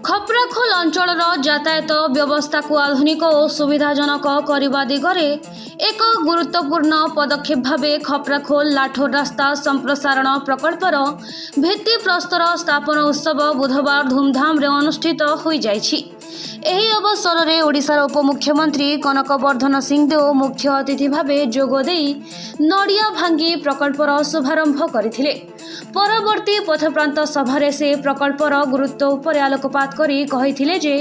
ଖପ୍ରାଖୋଲ ଅଞ୍ଚଳର ଯାତାୟାତ ବ୍ୟବସ୍ଥାକୁ ଆଧୁନିକ ଓ ସୁବିଧାଜନକ କରିବା ଦିଗରେ ଏକ ଗୁରୁତ୍ୱପୂର୍ଣ୍ଣ ପଦକ୍ଷେପ ଭାବେ ଖପ୍ରାଖୋଲ ଲାଠୋର ରାସ୍ତା ସମ୍ପ୍ରସାରଣ ପ୍ରକଳ୍ପର ଭିତ୍ତିପ୍ରସ୍ତର ସ୍ଥାପନ ଉତ୍ସବ ବୁଧବାର ଧୁମଧାମରେ ଅନୁଷ୍ଠିତ ହୋଇଯାଇଛି। ଏହି ଅବସରରେ ଓଡ଼ିଶାର ଉପମୁଖ୍ୟମନ୍ତ୍ରୀ କନକ ବର୍ଦ୍ଧନ ସିଂହଦେଓ ମୁଖ୍ୟ ଅତିଥି ଭାବେ ଯୋଗଦେଇ ନଡ଼ିଆ ଭାଙ୍ଗି ପ୍ରକଳ୍ପର ଶୁଭାରମ୍ଭ କରିଥିଲେ। ପରବର୍ତ୍ତୀ ପଥପ୍ରାନ୍ତ ସଭାରେ ସେ ପ୍ରକଳ୍ପର ଗୁରୁତ୍ୱ ଉପରେ ଆଲୋକପାତ କରି କହିଥିଲେ ଯେ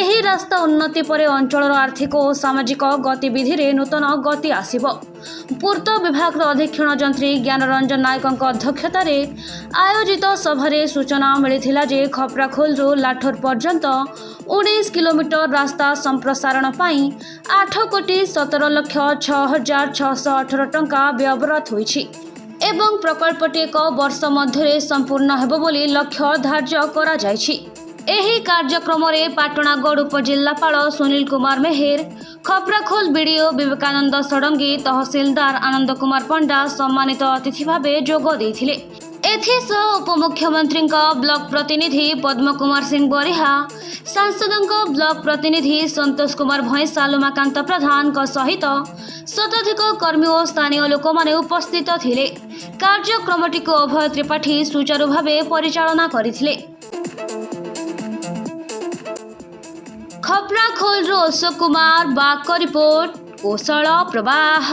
ଏହି ରାସ୍ତା ଉନ୍ନତି ପରେ ଅଞ୍ଚଳର ଆର୍ଥିକ ଓ ସାମାଜିକ ଗତିବିଧିରେ ନୂତନ ଗତି ଆସିବ। ପୂର୍ତ୍ତ ବିଭାଗର ଅଧୀକ୍ଷଣ ଯନ୍ତ୍ରୀ ଜ୍ଞାନରଞ୍ଜନ ନାୟକଙ୍କ ଅଧ୍ୟକ୍ଷତାରେ ଆୟୋଜିତ ସଭାରେ ସୂଚନା ମିଳିଥିଲା ଯେ ଖପ୍ରାଖୋଲରୁ ଲାଠୋର ପର୍ଯ୍ୟନ୍ତ 19 କିଲୋମିଟର ରାସ୍ତା ସମ୍ପ୍ରସାରଣ ପାଇଁ 8,17,06,618 ଟଙ୍କା ବ୍ୟୟବରାଦ ହୋଇଛି ଏବଂ ପ୍ରକଳ୍ପଟି 1 ବର୍ଷ ମଧ୍ୟରେ ସମ୍ପୂର୍ଣ୍ଣ ହେବ ବୋଲି ଲକ୍ଷ୍ୟ ଧାର୍ଯ୍ୟ କରାଯାଇଛି। ଏହି କାର୍ଯ୍ୟକ୍ରମରେ ପାଟଣାଗଡ଼ ଉପଜିଲ୍ଲାପାଳ ସୁନୀଲ କୁମାର ମେହେର, ଖପ୍ରାଖୋଲ ବିଡିଓ ବିବେକାନନ୍ଦ ଷଡ଼ଙ୍ଗୀ, ତହସିଲଦାର ଆନନ୍ଦ କୁମାର ପଣ୍ଡା ସମ୍ମାନିତ ଅତିଥି ଭାବେ ଯୋଗ ଦେଇଥିଲେ। ଏଥିସହ ଉପମୁଖ୍ୟମନ୍ତ୍ରୀଙ୍କ ବ୍ଲକ ପ୍ରତିନିଧି ପଦ୍ମ କୁମାର ସିଂ ବରିହା, ସାଂସଦଙ୍କ ବ୍ଲକ ପ୍ରତିନିଧି ସନ୍ତୋଷ କୁମାର ଭଇଁସା, ଉମାକାନ୍ତ ପ୍ରଧାନଙ୍କ ସହିତ ଶତାଧିକ କର୍ମୀ ଓ ସ୍ଥାନୀୟ ଲୋକମାନେ ଉପସ୍ଥିତ ଥିଲେ। କାର୍ଯ୍ୟକ୍ରମଟିକୁ ଅଭୟ ତ୍ରିପାଠୀ ସୁଚାରୁ ଭାବେ ପରିଚାଳନା କରିଥିଲେ। ଖପ୍ରାଖୋଲରୁ ଅଶୋକ କୁମାର ବାଗଙ୍କ ରିପୋର୍ଟ, କୋଶଳ ପ୍ରବାହ।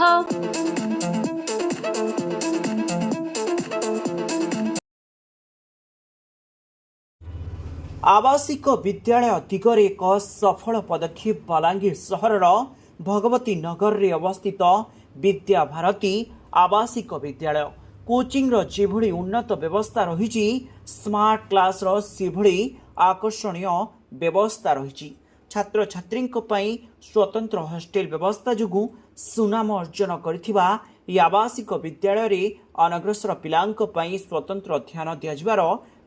आवासिक विद्यालय दिगरे एक सफल पदक्षेप बलांगीर सहरर भगवती नगर रे अवस्थित विद्या भारती आवासिक विद्यालय कोचिंग जेभଳି उन्नत व्यवस्था रही स्मार्ट क्लास सेभଳି आकर्षणीय व्यवस्था रही छात्र छात्री स्वतंत्र हॉस्टेल व्यवस्था जोगु सुनाम अर्जन करथिबा आवासिक विद्यालय रे अनग्रसर पिलांक पई स्वतंत्र ध्यान दियाजिबार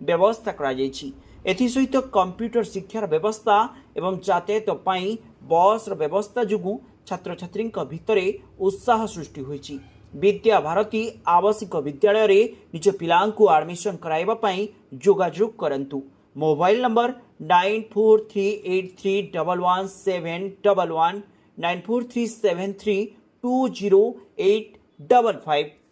व्यवस्था करा जायछि। एथिसहित कंप्यूटर शिक्षार व्यवस्था एवं यातायात पई बस व्यवस्था जोगु छात्र छात्री भितर उत्साह सृष्टि होइछि। विद्या भारती आवासिक विद्यालय रे निज पिलांकु एडमिशन कराइबा पई जोगाजोग करंतु। Mobile number 9438311711 9437320855।